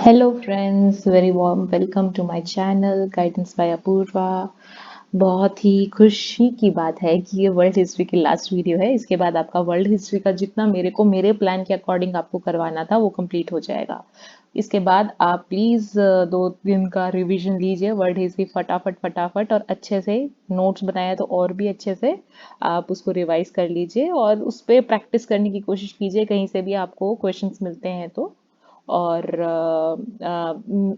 Hello friends, very warm welcome to my channel Guidance by Apurva। बहुत ही खुशी की बात है कि ये वर्ल्ड हिस्ट्री की लास्ट वीडियो है। इसके बाद आपका वर्ल्ड हिस्ट्री का जितना मेरे प्लान के अकॉर्डिंग आपको करवाना था वो कंप्लीट हो जाएगा। इसके बाद आप प्लीज 2 दिन का रिवीजन लीजिए वर्ल्ड हिस्ट्री फटाफट फटाफट और अच्छे से। नोट्स बनाया तो और भी अच्छे से आप उसको रिवाइज कर लीजिए और उस पर प्रैक्टिस करने की कोशिश कीजिए कहीं से भी आपको क्वेश्चंस मिलते हैं तो। और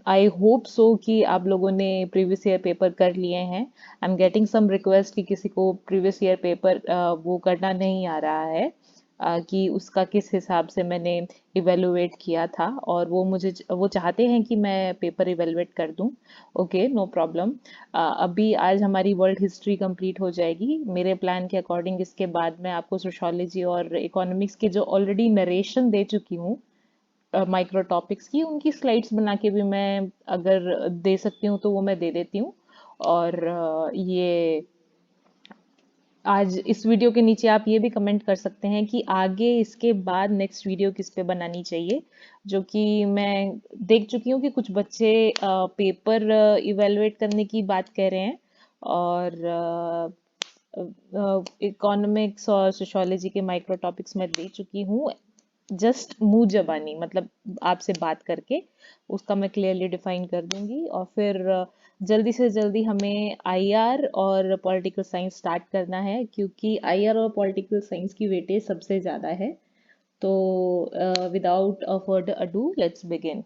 आई होप सो कि आप लोगों ने प्रीवियस ईयर पेपर कर लिए हैं। I am getting some request कि किसी को प्रीवियस ईयर पेपर वो करना नहीं आ रहा है, कि उसका किस हिसाब से मैंने इवेलुएट किया था और वो चाहते हैं कि मैं पेपर इवेलुएट कर दूं। Okay, no problem. अभी आज हमारी वर्ल्ड हिस्ट्री कंप्लीट हो जाएगी मेरे प्लान के अकॉर्डिंग। इसके बाद मैं आपको सोशोलॉजी और इकोनॉमिक्स के जो ऑलरेडी नरेशन दे चुकी हूँ माइक्रो टॉपिक्स की, उनकी स्लाइड्स बना के भी मैं अगर दे सकती हूँ तो वो मैं दे देती हूँ। और ये आज इस वीडियो के नीचे आप ये भी कमेंट कर सकते हैं कि आगे इसके बाद नेक्स्ट वीडियो किस पे बनानी चाहिए, जो कि मैं देख चुकी हूँ कि कुछ बच्चे पेपर इवेलुएट करने की बात कह रहे हैं। और इकोनॉमिक्स और सोशोलॉजी के माइक्रो टॉपिक्स मैं दे चुकी हूँ। जस्ट मुंह जबानी मतलब आपसे बात करके उसका मैं क्लियरली डिफाइन कर दूंगी। और फिर जल्दी से जल्दी हमें आईआर और पॉलिटिकल साइंस स्टार्ट करना है, क्योंकि आईआर और पॉलिटिकल साइंस की वेटेज सबसे ज़्यादा है। तो without further ado let's begin.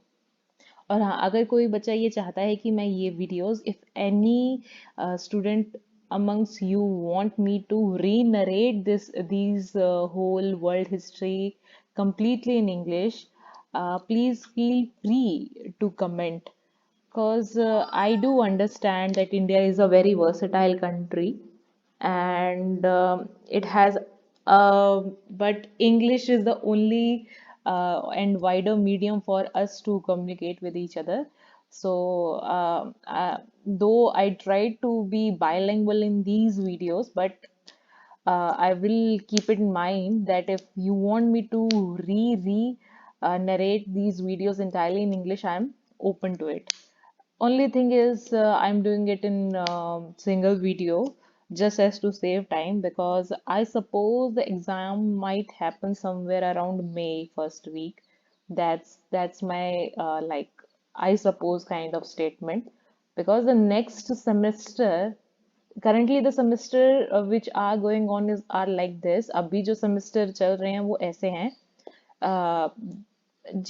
और हाँ, अगर कोई बच्चा ये चाहता है कि मैं ये videos, if any student amongst you want me to re-narrate these whole world history completely in English, please feel free to comment, because I do understand that India is a very versatile country, and it has, but English is the only and wider medium for us to communicate with each other. So, though I tried to be bilingual in these videos, but I will keep it in mind that if you want me to narrate these videos entirely in English, I'm open to it. Only thing is, I'm doing it in single video just as to save time, because I suppose the exam might happen somewhere around May first week. That's my like, I suppose kind of statement, because the next semester, currently the semester which are going on is are like this। अभी जो semester चल रहे हैं वो ऐसे हैं।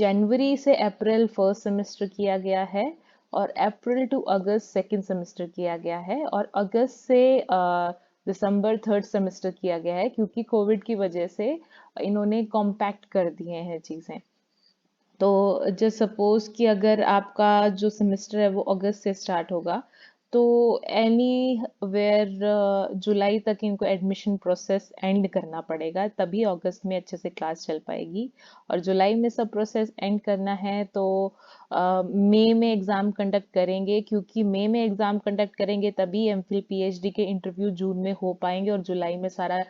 जनवरी से April first semester किया गया है, और अप्रैल टू अगस्त सेकंड सेमेस्टर किया गया है, और अगस्त से दिसंबर थर्ड सेमेस्टर किया गया है, क्योंकि कोविड की वजह से इन्होंने कॉम्पैक्ट कर दिए हैं चीज़ें। तो जस्ट सपोज कि अगर आपका जो सेमेस्टर है वो अगस्त से स्टार्ट होगा, तो एनी वेयर जुलाई तक इनको एडमिशन प्रोसेस एंड करना पड़ेगा, तभी अगस्त में अच्छे से क्लास चल पाएगी। और जुलाई में सब प्रोसेस एंड करना है तो मई में एग्ज़ाम कंडक्ट करेंगे, क्योंकि मई में एग्ज़ाम कंडक्ट करेंगे तभी एमफिल पीएचडी के इंटरव्यू जून में हो पाएंगे, और जुलाई में सारा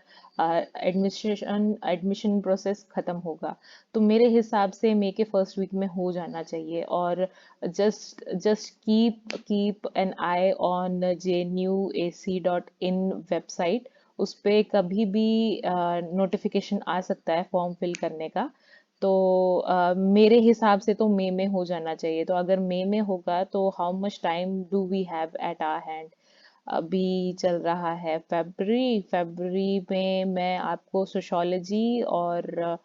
एडमिशन प्रोसेस खत्म होगा। तो मेरे हिसाब से मई के फर्स्ट वीक में हो जाना चाहिए। और just just keep an I on jnewac.in website. उस पे कभी भी नोटिफिकेशन आ सकता है फॉर्म फिल करने का। तो मेरे हिसाब से तो मई में हो जाना चाहिए। तो अगर मई में होगा तो how much time do we have at our hand? अभी चल रहा है फरवरी। फरवरी में मैं आपको सोशोलॉजी और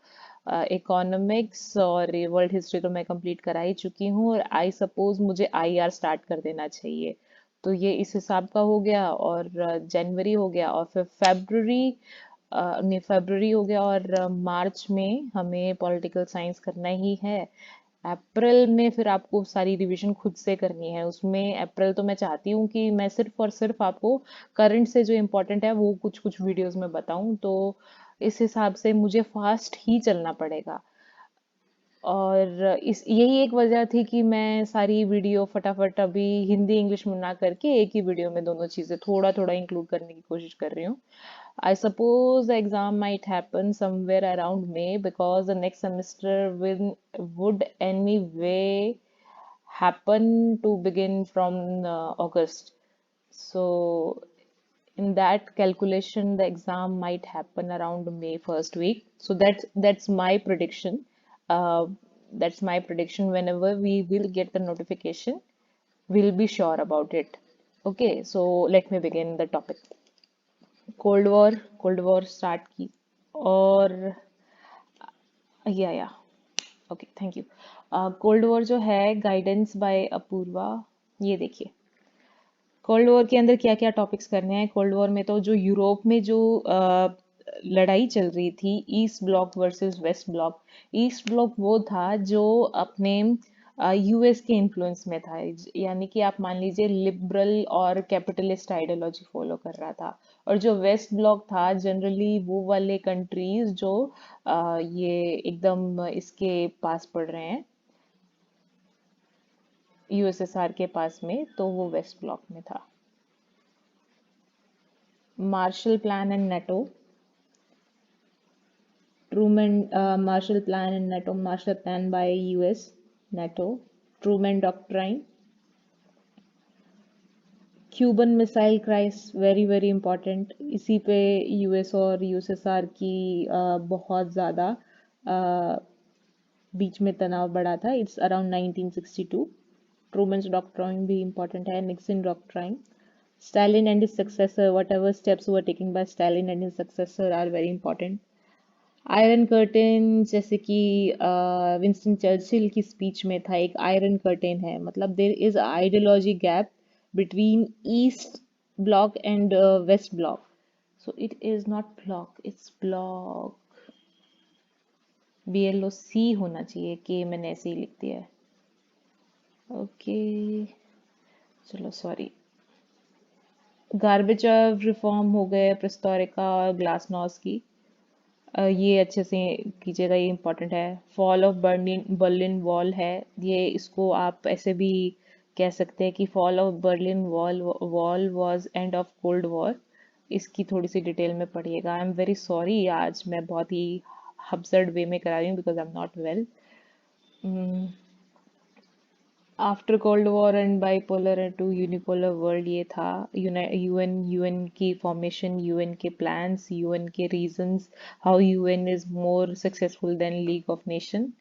इकोनॉमिक्स और वर्ल्ड हिस्ट्री तो मैं कंप्लीट करा ही चुकी हूँ, और आई सपोज मुझे आईआर स्टार्ट कर देना चाहिए। तो ये इस हिसाब का हो गया। और जनवरी हो गया, और फिर फरवरी, नहीं फरवरी हो गया, और मार्च में हमें पॉलिटिकल साइंस करना ही है। अप्रैल में फिर आपको सारी रिवीजन खुद से करनी है। उसमें अप्रैल तो मैं चाहती हूँ कि मैं सिर्फ और सिर्फ आपको करंट से जो इम्पोर्टेंट है वो कुछ कुछ वीडियोस में बताऊं, तो इस हिसाब से मुझे फास्ट ही चलना पड़ेगा। और इस यही एक वजह थी कि मैं सारी वीडियो फटाफट अभी हिंदी इंग्लिश में ना करके एक ही वीडियो में दोनों चीज़ें थोड़ा थोड़ा इंक्लूड करने की कोशिश कर रही हूँ। I suppose the exam might happen somewhere around May, because the next semester would anyway happen to begin from August. So in that calculation, the exam might happen around May first week. So that's my prediction. Uh, that's my prediction. Whenever we will get the notification, we'll be sure about it. Okay, so let me begin the topic. Cold war start की और या okay thank you. Cold war जो है guidance bye Apoorva, ये देखिए cold war के अंदर क्या क्या टॉपिक्स करने हैं। कोल्ड वॉर में तो जो यूरोप में जो लड़ाई चल रही थी, east block versus west block. East block वो था जो अपने यूएस के इन्फ्लुएंस में था, यानी कि आप मान लीजिए लिबरल और कैपिटलिस्ट आइडियोलॉजी फॉलो कर रहा था। और जो वेस्ट ब्लॉक था जनरली वो वाले कंट्रीज जो ये एकदम इसके पास पड़ रहे हैं, यूएसएसआर के पास में, तो वो वेस्ट ब्लॉक में था। Marshall plan and NATO, Truman Marshall Plan and NATO Marshall Plan by US, NATO, Truman Doctrine, Cuban missile crisis, very very important. इसी पे यूएस और यूएसएसआर की बहुत ज़्यादा बीच में तनाव बढ़ा था। It's around 1962। ट्रूमन्स डॉक्ट्राइन भी इम्पोर्टेंट है। Nixon doctrine, Stalin and his successor, whatever steps were taking by Stalin and his successor are very important. Iron curtain, जैसे कि विंस्टन चर्चिल की स्पीच में था, एक आयरन कर्टेन है, मतलब there is ideology gap between east bloc and west bloc. So it is not block, it's bloc. BLOC होना चाहिए, के मैंने ऐसे ही लिख दिया है। ओके चलो सॉरी। गार्बेज रिफॉर्म हो गए, प्रेस्टोरिका और ग्लासनॉस की। ये अच्छे से कीजिएगा, ये इम्पोर्टेंट है। Fall of Berlin Berlin wall है, ये इसको आप ऐसे भी कह सकते हैं कि fall of Berlin wall wall was end of cold war. इसकी थोड़ी सी डिटेल में पढ़िएगा। आई एम वेरी सॉरी, आज मैं बहुत ही हब्सर्ड वे में करा रही हूँ because I am not well. After cold war and bipolar to unipolar world, ये था। यूएन की फॉर्मेशन, यूएन के प्लान्स, यूएन के reasons, how UN is more successful than league of nation.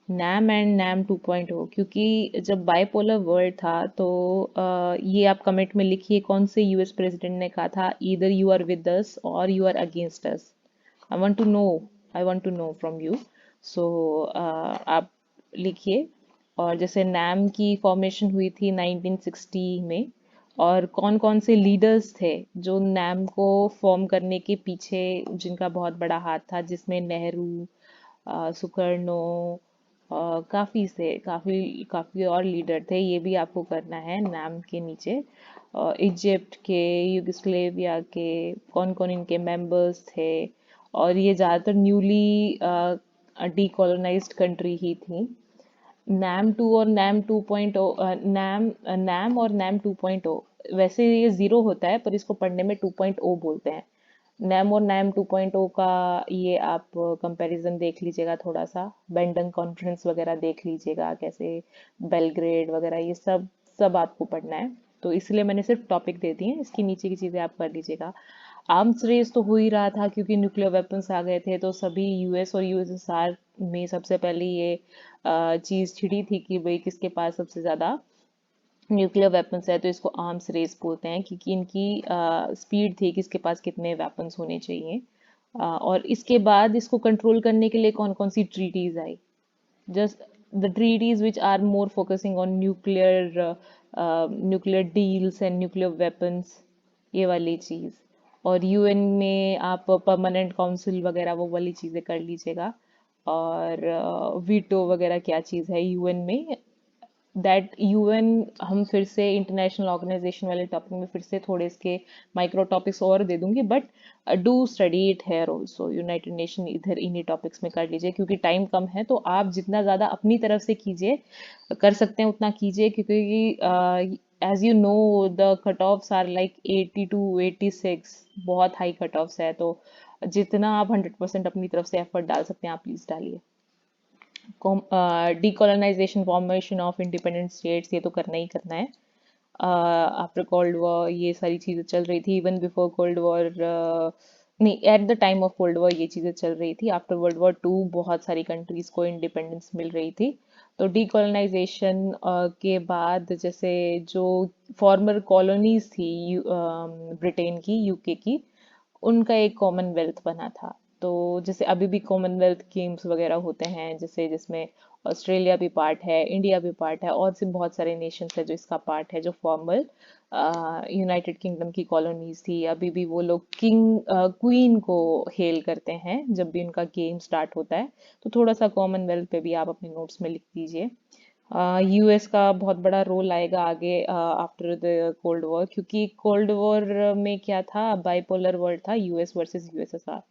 NAM and NAM 2.0, क्योंकि जब bipolar world था तो ये आप कमेंट में लिखिए कौन से यूएस प्रेसिडेंट ने कहा था either you are with us or you are against us. I want to know, I want to know from you. So आप लिखिए। और जैसे नैम की फॉर्मेशन हुई थी 1960 में, और कौन कौन से लीडर्स थे जो नैम को फॉर्म करने के पीछे जिनका बहुत बड़ा हाथ था, जिसमें नेहरू, सुकर्णो, काफ़ी से काफ़ी काफ़ी और लीडर थे। ये भी आपको करना है नैम के नीचे। इजिप्ट के, यूगोस्लेविया के, कौन कौन इनके मेंबर्स थे। और ये ज़्यादातर न्यूली डीकोलोनाइज्ड कंट्री ही थी। नैम 2 और नैम 2.0, नैम और नैम 2.0, वैसे ये ज़ीरो होता है पर इसको पढ़ने में 2.0 बोलते हैं। नैम और नैम 2.0 का ये आप कंपैरिजन देख लीजिएगा थोड़ा सा। बेंडन कॉन्फ्रेंस वगैरह देख लीजिएगा, कैसे बेलग्रेड वगैरह, ये सब सब आपको पढ़ना है। तो इसलिए मैंने सिर्फ टॉपिक दे दिए हैं, इसकी नीचे की चीज़ें आप कर लीजिएगा। आर्म्स रेस तो हो ही रहा था क्योंकि न्यूक्लियर वेपन्स आ गए थे, तो सभी यूएस और यूएसएसआर में सबसे पहले ये चीज़ छिड़ी थी कि भाई किसके पास सबसे ज़्यादा न्यूक्लियर वेपन्स है, तो इसको आर्म्स रेस बोलते हैं क्योंकि इनकी स्पीड थी कि इसके पास कितने वेपन्स होने चाहिए। और इसके बाद इसको कंट्रोल करने के लिए कौन कौन सी ट्रीटीज आई, just the treaties which are more focusing on nuclear deals and nuclear weapons, ये वाली चीज। और यूएन में आप परमानेंट काउंसिल वगैरह वो वाली चीजें कर लीजिएगा। और वीटो वगैरह क्या चीज है यूएन में, दैट यूएन, हम फिर से इंटरनेशनल ऑर्गेनाइजेशन वाले टॉपिक में फिर से थोड़े इसके माइक्रो टॉपिक्स और दे दूंगी, but do study it here also. United nation इधर इन्हीं टॉपिक्स में कर लीजिए क्योंकि टाइम कम है, तो आप जितना ज़्यादा अपनी तरफ से कीजिए, कर सकते हैं उतना कीजिए, क्योंकि as you know the cut offs are like 80 to 86, बहुत हाई कट ऑफ्स है। तो जितना आप 100% अपनी तरफ से एफर्ट डाल सकते हैं आप प्लीज़ डालिए। Decolonisation, formation of independent states, ये तो करना ही करना है। आफ्टर कोल्ड वॉर ये सारी चीज़ें चल रही थी, इवन बिफोर कोल्ड वॉर, नहीं, at the time of cold war ये चीज़ें चल रही थी। आफ्टर वर्ल्ड वॉर टू बहुत सारी कंट्रीज को इंडिपेंडेंस मिल रही थी। तो डीकोलोनाइजेशन के बाद जैसे जो फॉर्मर कॉलोनीज थी ब्रिटेन की, यूके की, उनका एक कॉमनवेल्थ बना था। तो जैसे अभी भी कॉमनवेल्थ गेम्स वगैरह होते हैं, जैसे जिसमें ऑस्ट्रेलिया भी पार्ट है, इंडिया भी पार्ट है, और से बहुत सारे नेशंस है जो इसका पार्ट है, जो फॉर्मल यूनाइटेड किंगडम की कॉलोनीज थी। अभी भी वो लोग किंग क्वीन को हेल करते हैं जब भी उनका गेम स्टार्ट होता है। तो थोड़ा सा कॉमनवेल्थ पे भी आप अपने नोट्स में लिख दीजिए। यूएस का बहुत बड़ा रोल आएगा आगे आफ्टर द कोल्ड वॉर, क्योंकि कोल्ड वॉर में क्या था, बाइपोलर वर्ल्ड था, US versus USSR.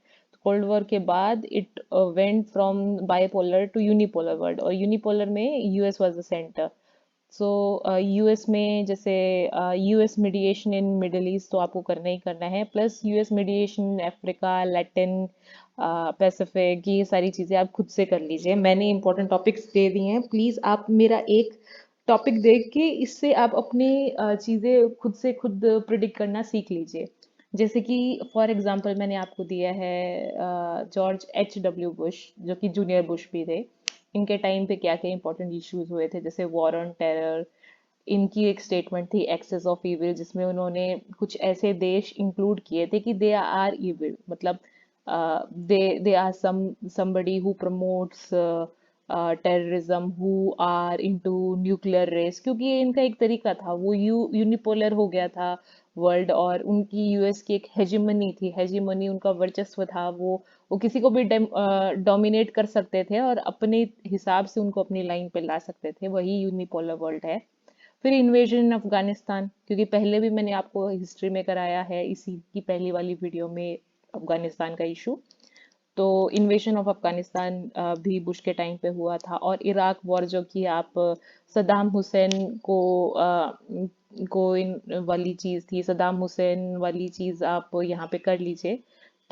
Cold war के बाद it went from bipolar to unipolar world, और यूनिपोलर में US was the centre. So US में जैसे US mediation in middle east तो आपको करना ही करना है, plus US mediation in Africa, Latin, Pacific, ये सारी चीज़ें आप खुद से कर लीजिए। मैंने इंपॉर्टेंट टॉपिक्स दे दिए हैं, प्लीज़ आप मेरा एक टॉपिक देख के इससे आप अपनी चीज़ें खुद से खुद प्रिडिक्ट करना सीख लीजिए। जैसे कि फॉर एग्जांपल मैंने आपको दिया है जॉर्ज एच डब्ल्यू बुश, जो कि जूनियर बुश भी थे। इनके टाइम पे क्या क्या इंपॉर्टेंट इश्यूज हुए थे, जैसे वॉर ऑन टेरर। इनकी एक स्टेटमेंट थी एक्सेस ऑफ इविल, जिसमें उन्होंने कुछ ऐसे देश इंक्लूड किए थे कि दे आर इविल, मतलब they are somebody who promotes terrorism, who are into nuclear race, क्योंकि ये इनका एक तरीका था। वो यूनिपोलर हो गया था वर्ल्ड, और उनकी यूएस की एक हेजिमनी थी, हेजिमनी उनका वर्चस्व था। वो किसी को भी डोमिनेट कर सकते थे और अपने हिसाब से उनको अपनी लाइन पे ला सकते थे, वही यूनिपोलर वर्ल्ड है। फिर इन्वेजन इन अफगानिस्तान, क्योंकि पहले भी मैंने आपको हिस्ट्री में कराया है इसी की पहली वाली वीडियो में, अफगानिस्तान का इशू। तो इन्वेजन ऑफ अफगानिस्तान भी बुश के टाइम पे हुआ था। और इराक वॉर, जो कि आप सद्दाम हुसैन को इन वाली चीज थी, सद्दाम हुसैन वाली चीज आप यहाँ पे कर लीजिए।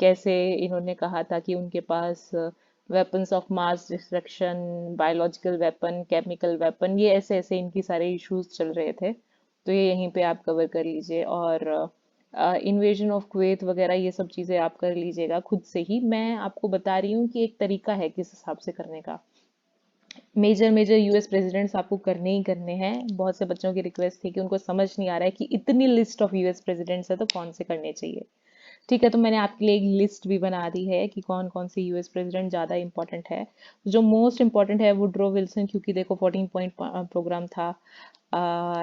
कैसे इन्होंने कहा था कि उनके पास weapons of mass destruction, biological weapon, chemical weapon, ये ऐसे ऐसे इनकी सारे इश्यूज चल रहे थे। तो ये यहीं पे आप कवर कर लीजिए। और इन्वेजन ऑफ कुवैत वगैरह ये सब चीज़ें आप कर लीजिएगा खुद से ही। मैं आपको बता रही हूँ कि एक तरीका है किस हिसाब से करने का। मेजर मेजर यूएस प्रेसिडेंट्स आपको करने ही करने हैं। बहुत से बच्चों की रिक्वेस्ट थी कि उनको समझ नहीं आ रहा है कि इतनी लिस्ट ऑफ यूएस प्रेसिडेंट्स है तो कौन से करने चाहिए। ठीक है, तो मैंने आपके लिए एक लिस्ट भी बना दी है कि कौन कौन से यूएस प्रेसिडेंट ज़्यादा इंपॉर्टेंट है। जो मोस्ट इंपॉर्टेंट है वुड्रो विल्सन, क्योंकि देखो 14 पॉइंट प्रोग्राम था।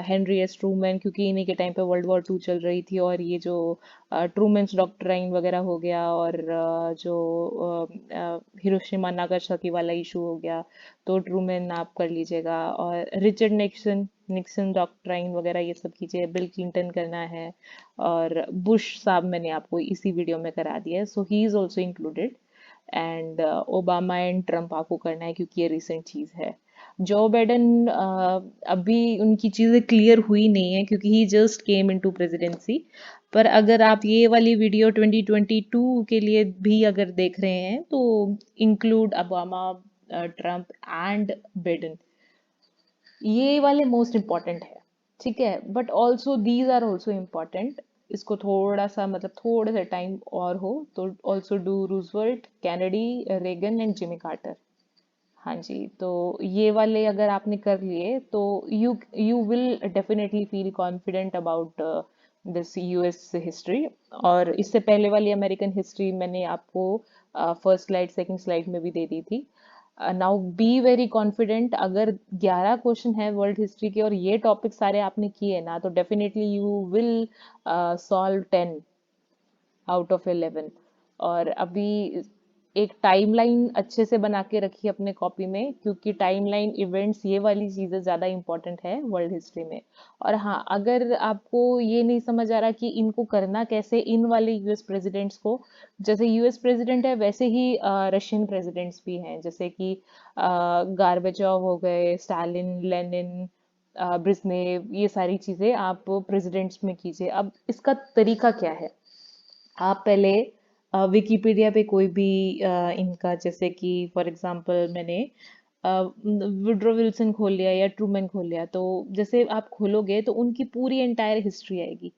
हेनरी एस ट्रूमैन, क्योंकि इन्हीं के टाइम पे वर्ल्ड वॉर टू चल रही थी, और ये जो ट्रूमैन्स डॉक्ट्राइन वगैरह हो गया, और जो हिरोशिमा नागासाकी वाला इशू हो गया, तो ट्रूमैन आप कर लीजिएगा। और रिचर्ड निक्सन, निक्सन डॉक्ट्राइन वगैरह ये सब कीजिए। बिल क्लिंटन करना है। और बुश साहब मैंने आपको इसी वीडियो में करा दिया है, so he is also included. And Obama and Trump आपको करना है, क्योंकि ये रिसेंट चीज है। जो बाइडेन अभी उनकी चीजें क्लियर हुई नहीं है, क्योंकि ही जस्ट केम इनटू प्रेसिडेंसी। पर अगर आप ये वाली वीडियो 2022 के लिए भी अगर देख रहे हैं, तो include Obama, Trump and Biden, ये वाले मोस्ट इम्पॉर्टेंट है। ठीक है, but also these are also important. इसको थोड़ा सा, मतलब थोड़ा सा टाइम और हो तो also do Roosevelt, Kennedy, Reagan and Jimmy Carter. हाँ जी, तो ये वाले अगर आपने कर लिए तो you you will definitely feel confident about this US history. और इससे पहले वाली अमेरिकन हिस्ट्री मैंने आपको फर्स्ट स्लाइड सेकंड स्लाइड में भी दे दी थी। Now be very confident. अगर 11 क्वेश्चन है वर्ल्ड हिस्ट्री के और ये टॉपिक सारे आपने किए ना, तो definitely you will solve 10 out of 11। और अभी एक टाइमलाइन अच्छे से बना के रखिए अपने कॉपी में, क्योंकि टाइमलाइन, इवेंट्स, ये वाली चीजें ज्यादा इंपॉर्टेंट है वर्ल्ड हिस्ट्री में। और हाँ, अगर आपको ये नहीं समझ आ रहा कि इनको करना कैसे, इन वाले यूएस प्रेसिडेंट्स को, जैसे यूएस प्रेसिडेंट है वैसे ही रशियन प्रेसिडेंट्स भी हैं, जैसे कि गार्बेचोव हो गए, स्टालिन, लेनिन, ब्रिजनेव, ये सारी चीजें आप प्रेसिडेंट्स में कीजिए। अब इसका तरीका क्या है, आप पहले विकिपीडिया पे कोई भी इनका, जैसे कि फॉर एग्जांपल मैंने वुड्रो विल्सन खोल लिया या ट्रूमैन खोल लिया, तो जैसे आप खोलोगे तो उनकी पूरी एंटायर हिस्ट्री आएगी।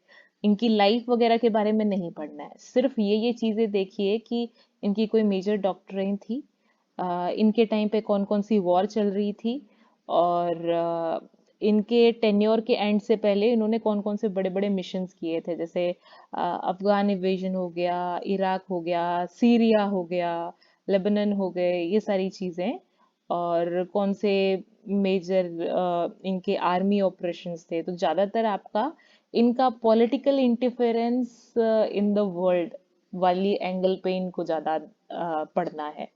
इनकी लाइफ वगैरह के बारे में नहीं पढ़ना है, सिर्फ ये चीजें देखिए कि इनकी कोई मेजर डॉक्टरें थी, इनके टाइम पे कौन कौन सी वॉर चल रही थी, और इनके टेन्योर के एंड से पहले इन्होंने कौन कौन से बड़े बड़े मिशंस किए थे, जैसे अफगान इन्वेजन हो गया, इराक हो गया, सीरिया हो गया, लेबनान हो गए, ये सारी चीजें। और कौन से मेजर इनके आर्मी ऑपरेशंस थे। तो ज्यादातर आपका इनका political interference in the world वाली एंगल पे इनको ज्यादा पढ़ना है।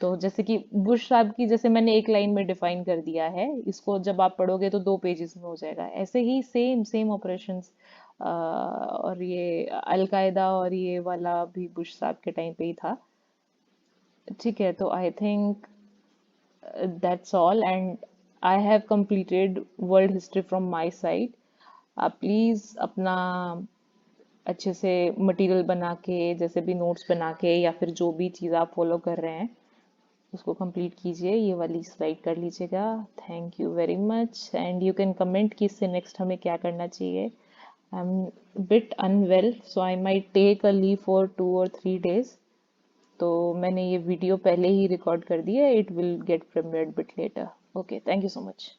तो जैसे कि बुश साहब की, जैसे मैंने एक लाइन में डिफाइन कर दिया है, इसको जब आप पढ़ोगे तो 2 पेजेस में हो जाएगा। ऐसे ही सेम सेम ऑपरेशंस, और ये अलकायदा और ये वाला भी बुश साहब के टाइम पे ही था। ठीक है, तो I think that's all, and I have completed world history from my side. आप प्लीज अपना अच्छे से मटेरियल बना के, जैसे भी नोट्स बना के या फिर जो भी चीज़ आप फॉलो कर रहे हैं उसको कंप्लीट कीजिए, ये वाली स्लाइड कर लीजिएगा। Thank you very much, and you can comment कि इससे नेक्स्ट हमें क्या करना चाहिए। I am bit unwell, so I might take a leave for 2 or 3 days। तो मैंने ये वीडियो पहले ही रिकॉर्ड कर दिया है, it will get premiered bit letter. Okay, thank you so much.